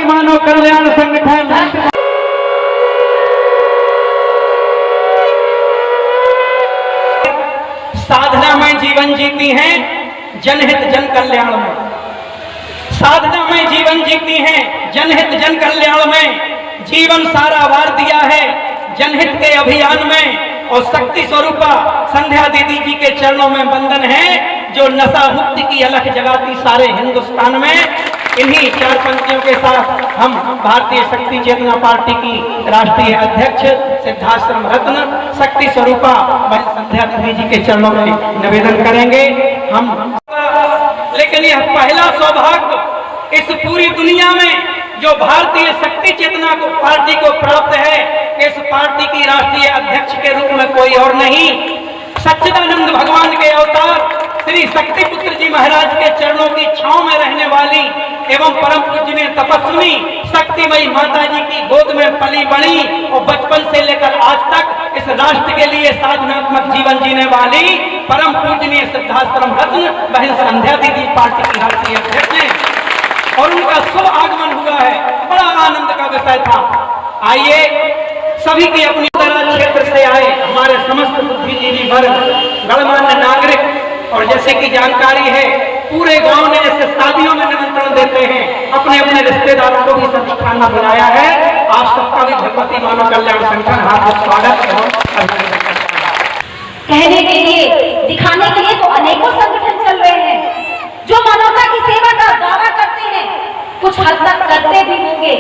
मानव कल्याण संगठन साधना में जीवन जीती हैं, जनहित जन कल्याण में। साधना में जीवन जीती हैं, जनहित जन कल्याण में। जीवन सारा वार दिया है जनहित के अभियान में। और शक्ति स्वरूपा संध्या दीदी जी के चरणों में वंदन है, जो नशा मुक्ति की अलख जगाती सारे हिंदुस्तान में। इन्हीं चार पंक्तियों के साथ हम भारतीय शक्ति चेतना पार्टी की राष्ट्रीय अध्यक्ष सिद्धाश्रम रत्न शक्ति स्वरूपा संध्या दीदी जी के चरणों में निवेदन करेंगे। हम लेकिन यह पहला सौभाग्य इस पूरी दुनिया में जो भारतीय शक्ति चेतना को पार्टी को प्राप्त है, इस पार्टी की राष्ट्रीय अध्यक्ष के रूप में कोई और नहीं, सच्चिदानंद भगवान के अवतार श्री शक्ति पुत्र जी महाराज के चरणों की छांव में रहने वाली एवं परम पूजनीय तपस्विनी शक्तिमयी माता जी की गोद में पली बड़ी और बचपन से लेकर आज तक इस राष्ट्र के लिए साधनात्मक जीवन जीने वाली परम पूजनीय सिद्धाश्रम रत्न बहन संध्या दीदी पार्टी की राष्ट्रीय अध्यक्ष हैं और उनका शुभ आगमन हुआ है। बड़ा आनंद का विषय था। आइए सभी की अपनी क्षेत्र से आए हमारे समस्त बुद्धिजीवी वर्ग, गणमान्य नागरिक, और जैसे कि जानकारी है पूरे गांव ने जैसे शादियों में निमंत्रण देते हैं, अपने अपने रिश्तेदारों को भी संस्थान में बुलाया है। आप सबका भी भगवती मानव कल्याण संगठन हार्दिक स्वागत एवं अभिनंदन करता है। कहने के लिए, दिखाने के लिए तो अनेकों संगठन चल रहे हैं जो मानवता की सेवा का दावा करते हैं, कुछ हद तक करते भी होंगे,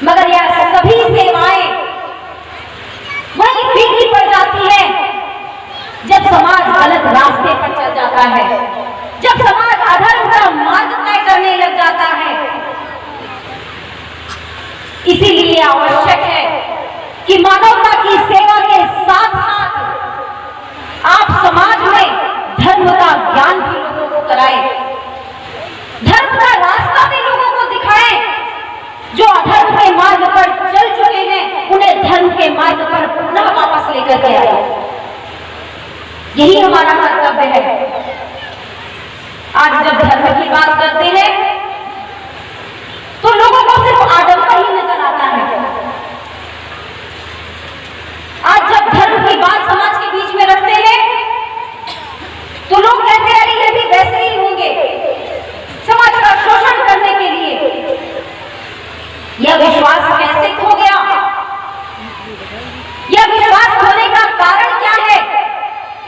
मगर यह सभी सेवाएं वही फीकी पड़ जाती है जब समाज गलत रास्ते पर चल जाता है, जब समाज अधर्म का मार्ग तय करने लग जाता है। इसीलिए आवश्यक है कि मानवता की सेवा के साथ साथ आप समाज में धर्म का ज्ञान भी लोगों को कराएं, धर्म का रास्ता भी लोगों को दिखाएं। जो अधर्म के मार्ग पर चल चुके हैं उन्हें धर्म के मार्ग पर पुनः वापस लेकर के आए। यही हमारा कर्तव्य है। आज जब धर्म की बात करते हैं तो लोगों को सिर्फ आडंबर ही नजर आता है। आज जब धर्म की बात समाज के बीच में रखते हैं तो लोग कहते हैं अरे ये भी वैसे ही होंगे, समाज का शोषण करने के लिए। यह विश्वास कैसे खो गया? यह विश्वास खोने का कारण क्या है?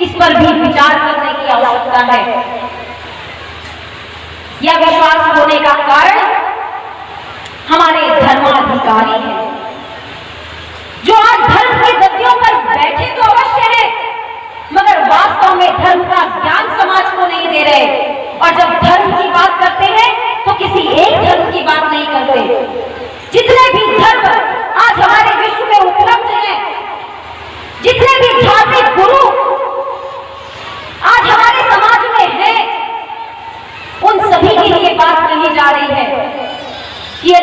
इस पर भी विचार करने की आवश्यकता है। यह विश्वास होने का कारण हमारे धर्माधिकारी हैं, जो आज धर्म के गद्दियों पर बैठे तो अवश्य है, मगर वास्तव में धर्म का ज्ञान समाज को नहीं दे रहे। और जब धर्म की बात करते हैं तो किसी एक धर्म की बात नहीं करते। जितने भी धर्म आज हमारे विश्व में उपलब्ध हैं, जितने भी धार्मिक गुरु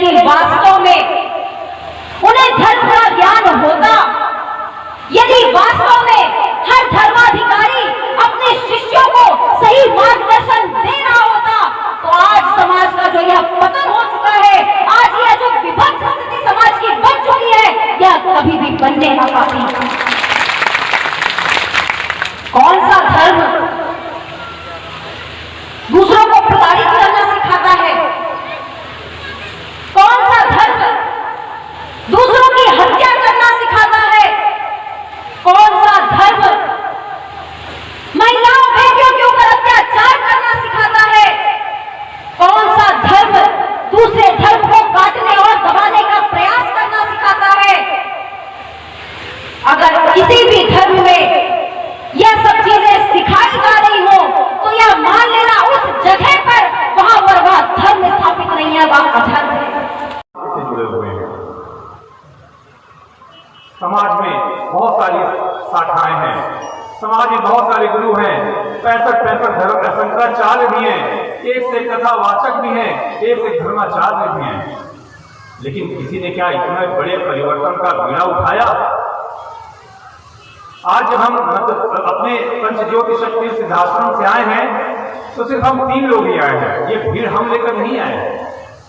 यदि वास्तव में उन्हें धर्म का ज्ञान होता, यदि वास्तव में हर धर्माधिकारी अपने शिष्यों को सही मार्गदर्शन दे रहा होता, तो आज समाज का जो यह पतन हो चुका है, आज यह जो विभक्त स्थिति समाज की बन चुकी है, यह कभी भी बनने ना पाती। कौन सा धर्म दूसरों को प्रताड़ित करना सिखाता है? कौन सा धर्म दूसरों की हत्या करना सिखाता है? कौन सा धर्म महिलाओं बेटियों के ऊपर अत्याचार करना सिखाता है? कौन सा धर्म दूसरे धर्म को काटने और दबाने का प्रयास करना सिखाता है? अगर किसी भी धर्म में यह सब चीजें सिखाई जा रही हो, तो यह मान लेना उस जगह पर वहां पर वह धर्म स्थापित नहीं है, वह अधर्म है। जुड़े हुए हैं। समाज में बहुत सारी शाखाएं हैं, समाज में बहुत सारे गुरु हैं, 65 धर्म शंकराचार्य भी हैं, एक से कथावाचक भी हैं, एक से धर्माचार्य भी हैं। लेकिन किसी ने क्या इतने बड़े परिवर्तन का बीड़ा उठाया? आज जब हम अपने पंचज्योति शक्ति सिद्धाश्रम से आए हैं, तो सिर्फ हम 3 लोग ही आए हैं। ये भीड़ हम लेकर नहीं आए हैं,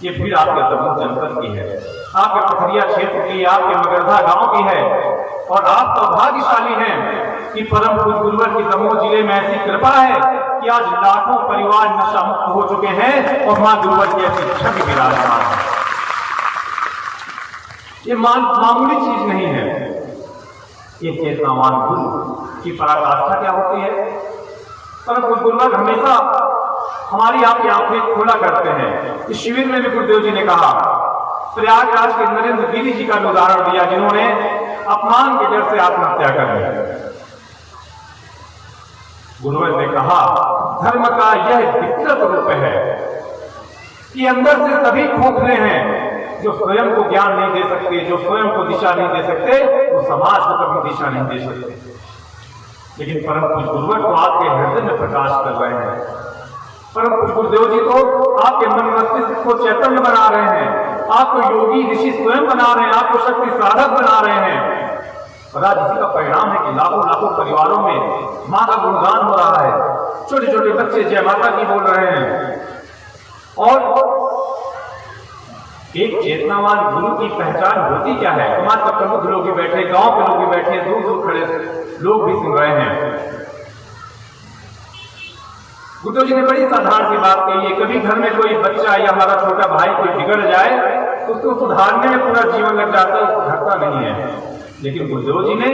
ये भीड़ आपके दमोह जनपद की है, आपके पथरिया क्षेत्र की, आपके मगरधा गांव की है। और आप सौभाग्यशाली हैं कि परम पूज्य गुरुवर की दमोह जिले में ऐसी कृपा है कि आज लाखों परिवार नशा मुक्त हो चुके हैं और मां गुरुवर की ऐसी छवि विराजमान है। ये मामूली चीज नहीं है। ये चेतनावान गुरु की पराकाष्ठा क्या होती है? परम पूज्य गुरुवर हमेशा हमारी आपकी आंखें खोला करते हैं। इस शिविर में भी गुरुदेव जी ने कहा, प्रयागराज के नरेंद्र गिरी जी का उदाहरण दिया, जिन्होंने अपमान के डर से आत्महत्या कर ली। गुरुवर ने कहा, धर्म का यह विकृत रूप है कि अंदर से सभी खोखले हैं, जो स्वयं को ज्ञान नहीं दे सकते, जो स्वयं को दिशा नहीं दे सकते, वो समाज को कभी दिशा नहीं दे सकते। लेकिन परम पूज्य गुरुवर तो आपके हृदय में प्रकाश कर रहे हैं। परम पूज्य गुरुदेव जी तो आपके मन मस्तिष्क को चैतन्य बना रहे हैं, आपको योगी ऋषि स्वयं बना रहे हैं, आपको शक्ति साधक बना रहे हैं। और आज इसी का परिणाम है कि लाखों लाखों परिवारों में मां का गुणगान हो रहा है, छोटे छोटे बच्चे जय माता की बोल रहे हैं। और एक चेतनावान गुरु की पहचान होती क्या है? समाज का प्रमुख लोग भी बैठे, गांव के लोग भी बैठे, दूर दूर खड़े लोग भी सुन रहे हैं। गुरुदेव जी ने बड़ी साधारण सी बात कही है, कभी घर में कोई बच्चा या हमारा छोटा भाई कोई बिगड़ जाए तो उसको सुधारने में पूरा जीवन लग जाता है, उसको घटता नहीं है। लेकिन गुरुदेव जी ने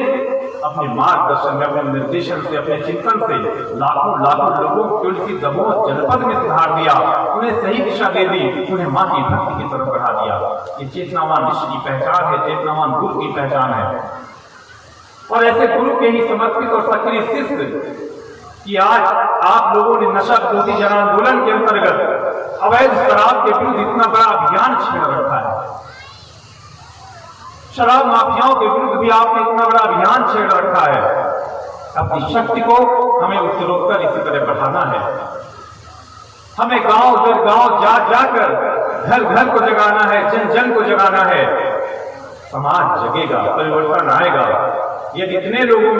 अपने मार्गदर्शन में, अपने निर्देशन से, अपने चिंतन से लाखों लाखों लोगों को उनकी दमोह जनपद में सुधार दिया, उन्हें सही दिशा दे दी, उन्हें मां की भक्ति की तरफ बढ़ा दिया। ये चेतनावान ऋषि की पहचान है, चेतनावान गुरु की पहचान है। और ऐसे गुरु के ही समर्पित और सक्रिय शिष्य कि आज आप लोगों ने नशा विरोधी जन आंदोलन के अंतर्गत अवैध शराब के विरुद्ध इतना बड़ा अभियान छेड़ रखा है। शराब माफियाओं के विरुद्ध भी आपने इतना बड़ा अभियान छेड़ रखा है। अपनी शक्ति को हमें उत्तरोत्तर इसी तरह बढ़ाना है। हमें गांव दर गांव जा जाकर घर घर को जगाना है, जन जन को जगाना है। समाज जगेगा, परिवर्तन आएगा। यदि इतने लोगों